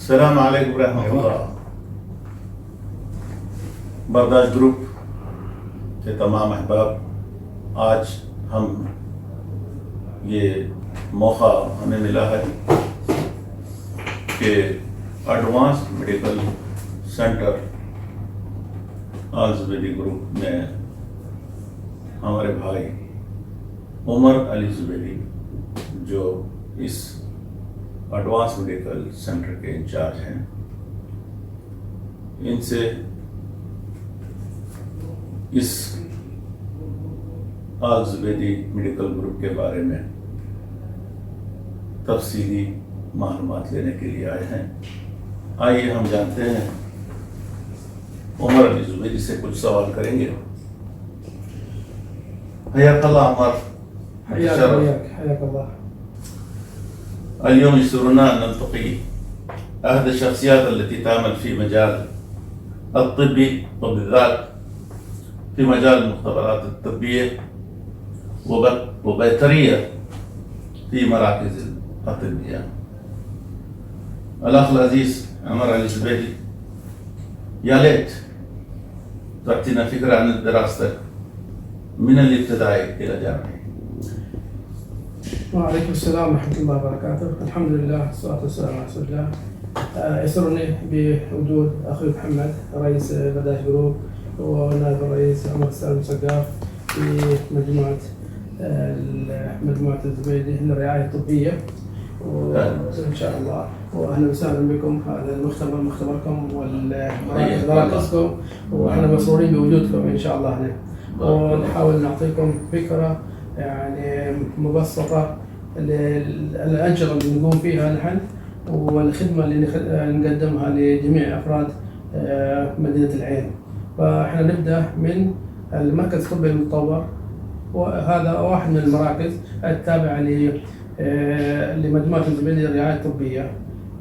السلام عليكم ورحمة الله। बर्दाश्त ग्रुप के तमाम अहबाब, आज हम ये मौका हमें मिला है कि एडवांस मेडिकल सेंटर अल-जुबैदी ग्रुप में हमारे भाई उमर अली जुबैदी जो इस एडवांस मेडिकल सेंटर के इंचार्ज हैं, इनसे इस अल-जुबैदी मेडिकल ग्रुप के बारे में तफसीली मालूमात लेने के लिए आए हैं। आइए हम जानते हैं, उमर अली जुबैदी से कुछ सवाल करेंगे। हयाकल्लाह उमर, हयाकल्लाह। اليوم يسرنا أن نلتقي أحد الشخصيات التي تعمل في مجال الطبي وبالذات في مجال المختبرات الطبية وبيطرية في مراكز الطبية. الأخ العزيز عمر علي الزبيدي، يا ليت تعطينا فكرة عن دراستك من الابتدائي إلى الجامعي. وعليكم السلام ورحمة الله وبركاته. الحمد لله والصلاة والسلام على رسول الله. يسرني بوجود أخي محمد رئيس برداش جروب ونائب الرئيس عمر السالم سقاف في مجموعة الزبيدي للرعاية الطبية، وإن شاء الله وأهلا وسهلا بكم. هذا مختبركم ومراكزكم، وإحنا مسرورين بوجودكم إن شاء الله هنا، ونحاول نعطيكم فكرة يعني مبسطة للأنشطة اللي نقوم فيها نحن والخدمة اللي نقدمها لجميع أفراد مدينة العين. فإحنا نبدأ من المركز الطبي المتطور، وهذا واحد من المراكز التابعة لمجموعة الزبيدي للرعاية الطبية.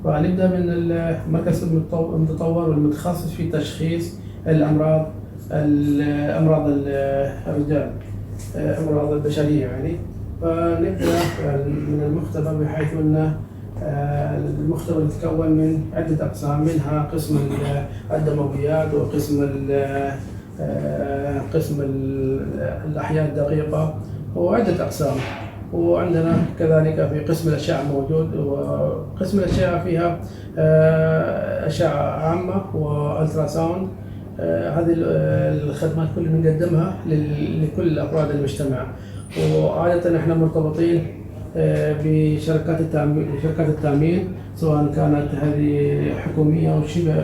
فنبدأ من المركز المتطور والمتخصص في تشخيص أمراض الرجال، أمراض البشرية يعني. فنبدأ من المختبر، بحيث أن المختبر يتكون من عدة أقسام، منها قسم الدمويات وقسم قسم الأحياء الدقيقة وعدة أقسام. وعندنا كذلك في قسم الأشعة موجود، وقسم الأشعة فيها أشعة عامة وألترا ساوند. هذه الخدمات كلها نقدمها لكل أفراد المجتمع. وعادة احنا مرتبطين بشركات التأمين، سواء كانت هذه حكومية أو شبه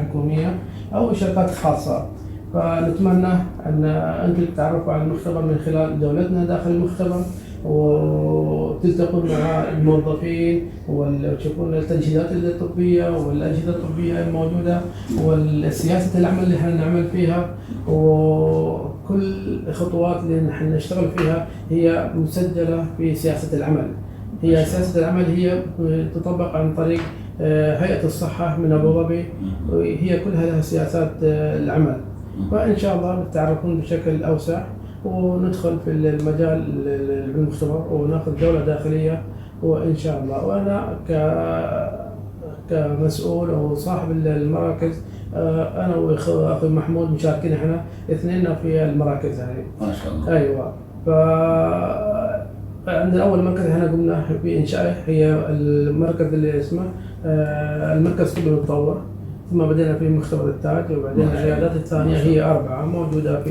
حكومية أو شركات خاصة. فنتمنى أن أنتم تتعرفوا على المختبر من خلال جولتنا داخل المختبر، وتلتقون مع الموظفين وتشوفون التنشيدات الطبية والأجهزة الطبية الموجودة والسياسة العمل اللي احنا نعمل فيها، وكل الخطوات اللي نحن نشتغل فيها هي مسجلة في سياسة العمل. هي سياسة العمل هي تطبق عن طريق هيئة الصحة من أبو ظبي، وهي كلها لها سياسات العمل. فإن شاء الله بتعرفون بشكل أوسع وندخل في المجال المختبر وناخذ جولة داخلية، وإن شاء الله. وأنا كمسؤول أو صاحب المراكز، أنا وأخي محمود مشاركين إحنا اثنين في المراكز هذه. ما شاء الله. أيوة. عندنا أول مركز إحنا قمنا بإنشائه هي المركز اللي اسمه المركز الطبي المتطور، ثم بدينا في مختبر التاج، وبعدين العيادات الثانية هي 4 موجودة،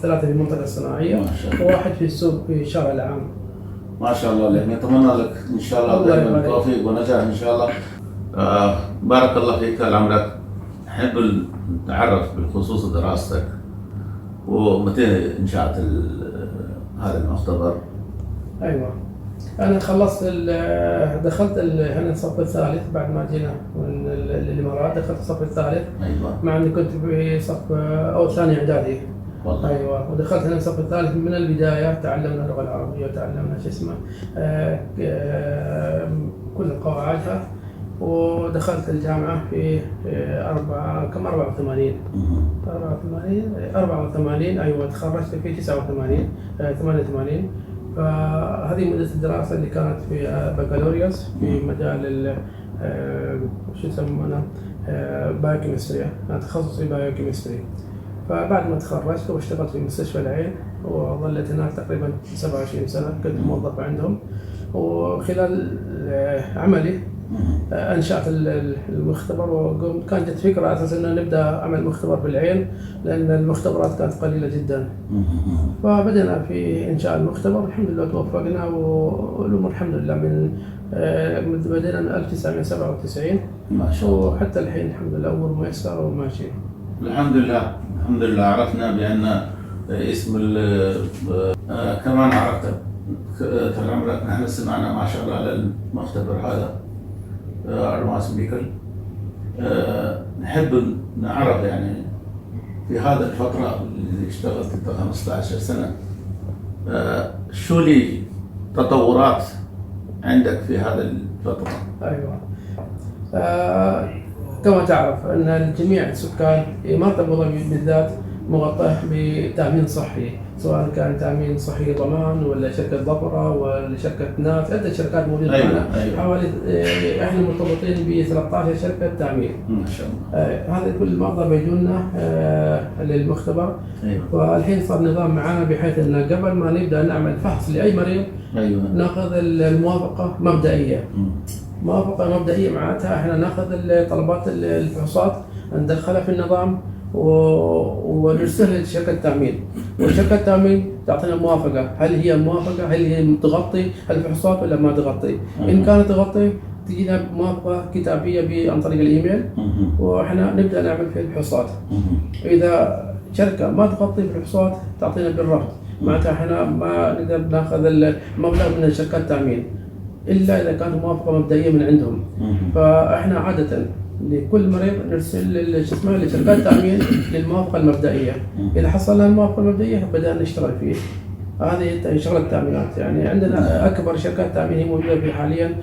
3 في المنطقة الصناعية وواحد في السوق في الشارع العام. ما شاء الله عليك، نتمنى لك إن شاء الله دائما التوفيق ونجاح إن شاء الله. بارك الله فيك طال عمرك. نحب نتعرف بالخصوص دراستك ومتى انشأت هذا المختبر. أيوة، أنا خلصت دخلت هنا الصف الثالث بعد ما جينا من الإمارات. دخلت الصف الثالث. أيوة. مع إني كنت في صف أو ثاني إعدادي. والله. أيوة. ودخلت هنا الصف الثالث من البداية، تعلمنا اللغة العربية وتعلمنا كل قواعدها. ودخلت الجامعة في 84. أيوة، تخرجت في 88. فهذه مدة الدراسة اللي كانت في بكالوريوس في مجال شو يسمونه بايوكيمستري، أنا تخصصي بايوكيمستري. فبعد ما تخرجت واشتغلت في مستشفى العين وظليت هناك تقريبا 27 سنة، كنت موظف عندهم. وخلال عملي أنشأت المختبر، وقمت كانت فكرة أساسا أن نبدأ عمل مختبر في العين لأن المختبرات كانت قليلة جدا. فبدأنا في إنشاء المختبر، الحمد لله توفقنا والأمور الحمد لله من بدأنا من 1997 ما شاء الله، وحتى الحين الحمد لله أمور ميسرة وماشية. الحمد لله. الحمد لله عرفنا بأن اسم كمان عرفت طال عمرك. نحن سمعنا ما شاء الله على المختبر هذا أرماس بيكل. نحب نعرف يعني في هذا الفترة اللي اشتغلت انت 15 سنة، شو لي تطورات عندك في هذا الفترة؟ أيوة. كما تعرف أن جميع السكان منطقة أبو ظبي بالذات مغطاه بتأمين صحي، سواء كان تأمين صحي ضمان ولا شركة ظفرة ولا شركة ناس، عدة شركات موجودة معنا. أيوة. حوالي احنا مرتبطين ب 13 شركة تأمين. ما شاء الله. هذا كل المرضى بيجونا للمختبر. أيوة. والحين صار نظام معنا بحيث أن قبل ما نبدأ نعمل فحص لأي مريض أيوة. ناخذ الموافقة مبدئية. موافقة مبدئية معناتها احنا ناخذ طلبات الفحوصات ندخلها في النظام ونرسلها لشركة التأمين، وشركة التأمين تعطينا موافقة، هل هي موافقة، هل هي تغطي الفحوصات ولا ما تغطي. إن كانت تغطي تجينا موافقة كتابية عن طريق الإيميل، وإحنا نبدأ نعمل في الفحوصات. إذا شركة ما تغطي بالفحوصات تعطينا بالرفض، معناتها إحنا ما نقدر ناخذ المبلغ من شركات التأمين إلا إذا كانت موافقة مبدئية من عندهم. فإحنا عادة لكل مريض نرسل لشركات التأمين للموافقة المبدئية. إذا حصلنا الموافقة المبدئية بدأنا نشتغل فيه. هذه شغلة التأمينات، يعني عندنا أكبر شركات تأمين هي موجودة في حاليا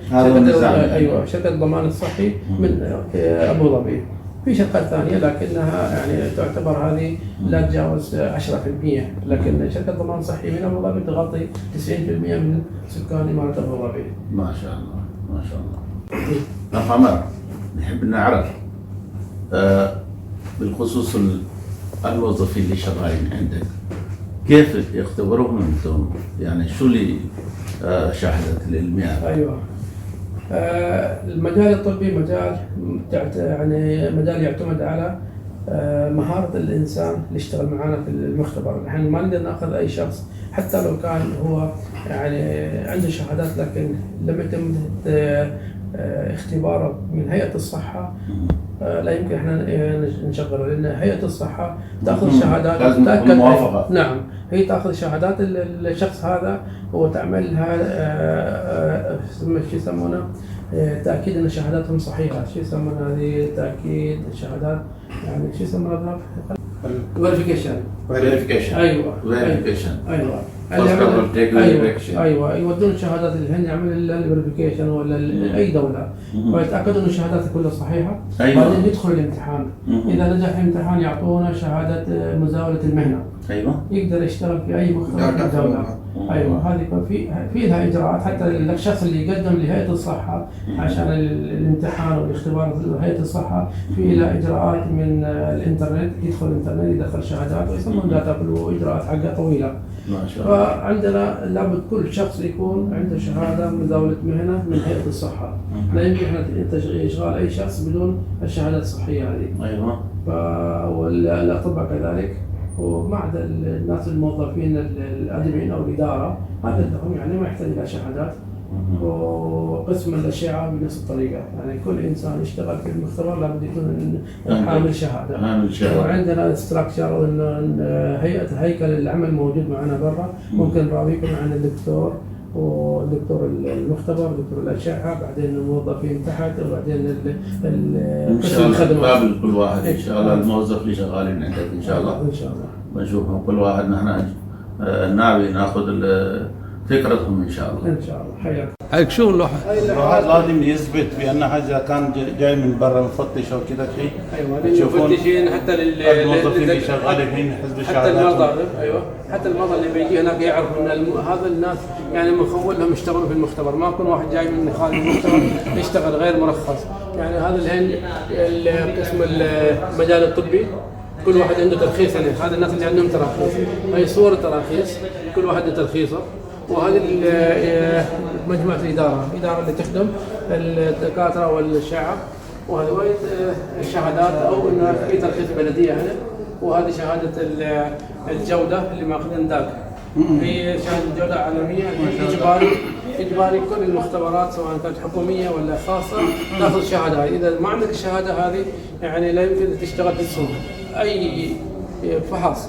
شركة الضمان الصحي من أبو ظبي. في شركات ثانية لكنها يعني تعتبر هذه لا تتجاوز 10%، لكن شركة ضمان صحي من أبو ظبي تغطي 90% من سكان إمارة أبو ظبي. ما شاء الله ما شاء الله. أخ عمر، نحب نعرف بالخصوص الموظفين اللي شغالين عندك كيف يختبروهم انتم؟ يعني شو اللي شهادة العلمية؟ أيوة. المجال الطبي مجال يعني مجال يعتمد على مهارة الإنسان اللي يشتغل معنا في المختبر. نحن ما نقدر ناخذ أي شخص حتى لو كان هو يعني عنده شهادات لكن لم يتم اختباره من هيئة الصحة، لا يمكن احنا نشغله، لأن هيئة الصحة تأخذ شهادات موافقة. نعم، هي تأخذ شهادات الشخص هذا وتعملها شو يسمونه تأكيد أن شهاداتهم صحيحة. شو يسمونه هذه تأكيد الشهادات، يعني شو يسمونه verification. أيوة. ايوه يودون الشهادات اللي هن يعمل الفيريفيكيشن ولا اي دوله، ويتاكدوا ان الشهادات كلها صحيحه. بعدين يدخل الامتحان. اذا نجح الامتحان يعطونا شهاده مزاوله المهنه. ايوه يقدر يشتغل في اي مختبر في الدوله. ايوه هذه في لها اجراءات، حتى الشخص اللي يقدم لهيئه الصحه عشان الامتحان والاختبار هيئه الصحه في لها اجراءات من الانترنت، يدخل الانترنت يدخل شهادات ويسمون داتا، واجراءات حقها طويله. ما شاء الله. فعندنا لابد كل شخص يكون عنده شهاده مزاوله مهنه من هيئه الصحه. لا يمكن احنا اشغال اي شخص بدون الشهاده الصحيه هذه. ايوه. والاطباء كذلك، وما عدا الناس الموظفين الادمين او الاداره هذا لهم يعني ما يحتاج الى شهادات. وقسم الاشعه بنفس الطريقه، يعني كل انسان يشتغل في المختبر لابد يكون حامل شهاده. وعندنا استراكشر وان هيكل العمل موجود معنا برا، ممكن نراويكم عن الدكتور ودكتور المختبر ودكتور الاشعه، بعدين الموظفين تحت، وبعدين قسم الخدمات. كل واحد ان شاء الله الموظف اللي شغالين عندك ان شاء الله بنشوفهم كل واحد. نحن ناوي ناخذ فكرتهم ان شاء الله. ان شاء الله. حياك. هيك شو اللوحة؟ الواحد لازم يثبت بانها اذا كان جاي من برا مفتش او كذا شيء. ايوه للمفتشين حتى الموظفين اللي شغالين في حزب حتى الشهادات. المرضى. ايوه حتى المرضى اللي بيجي هناك يعرفوا ان هذا الناس يعني مخول لهم يشتغلوا في المختبر، ما يكون واحد جاي من خارج المختبر يشتغل غير مرخص. يعني هذا الحين قسم المجال الطبي كل واحد عنده ترخيص، يعني هذا الناس اللي عندهم تراخيص، هي صور تراخيص كل واحد عنده ترخيصه. وهذه مجموعه الاداره اللي تخدم الدكاتره والشعب، وهذه الشهادات او انه في ترخيص بلديه هنا، وهذه شهاده الجوده اللي ماخذين ذاك، هي شهاده جوده عالميه اجباري كل المختبرات سواء كانت حكوميه ولا خاصه تاخذ الشهاده هذه. اذا ما عندك الشهاده هذه يعني لا يمكن تشتغل في السوق. اي فحص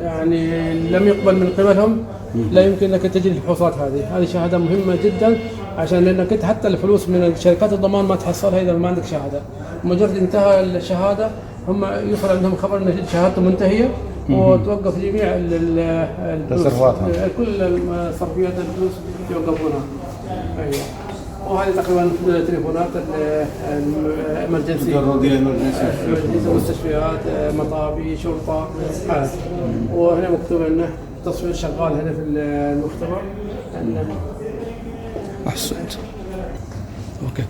يعني لم يقبل من قبلهم لا يمكن لك تجري الفحوصات هذه شهاده مهمه جدا، عشان لانك انت حتى الفلوس من شركات الضمان ما تحصلها اذا ما عندك شهاده. مجرد انتهى الشهاده هم يوصل عندهم خبر ان شهادته منتهيه وتوقف جميع التصرفات، كل صرفيات الفلوس يوقفونها. ايوه وهذه تقريبا تليفونات الامرجنسي، مستشفيات، مطابي، شرطه، هذا. وهنا مكتوب انه تصوير شغال هنا في المختبر. احسنت. اوكي.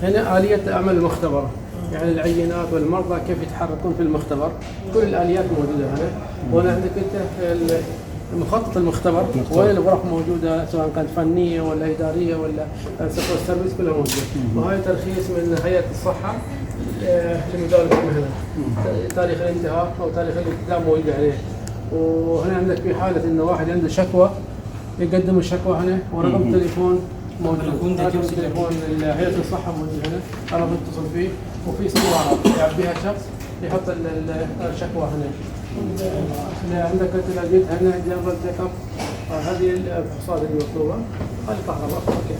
هنا آلية عمل المختبر، يعني العينات والمرضى كيف يتحركون في المختبر، كل الآليات موجودة هنا. وهنا عندك انت مخطط المختبر وين الغرف موجودة سواء كانت فنية ولا إدارية ولا سفر سيرفيس كلها موجودة. وهذا ترخيص من هيئة الصحة لمدارة المهنة، تاريخ الانتهاء أو تاريخ الابتداء موجود عليه. وهنا عندك في حالة إنه واحد عنده شكوى يقدم الشكوى هنا، ورقم تليفون موجود، رقم تليفون هيئة الصحة موجود هنا، أنا بتصل فيه، وفي صورة يعبيها شخص يحط الشكوى هنا. عندك الأجهزة هنا جنرال تشيك اب، هذه الفحوصات المطلوبة، هذه كهرباء. اوكي.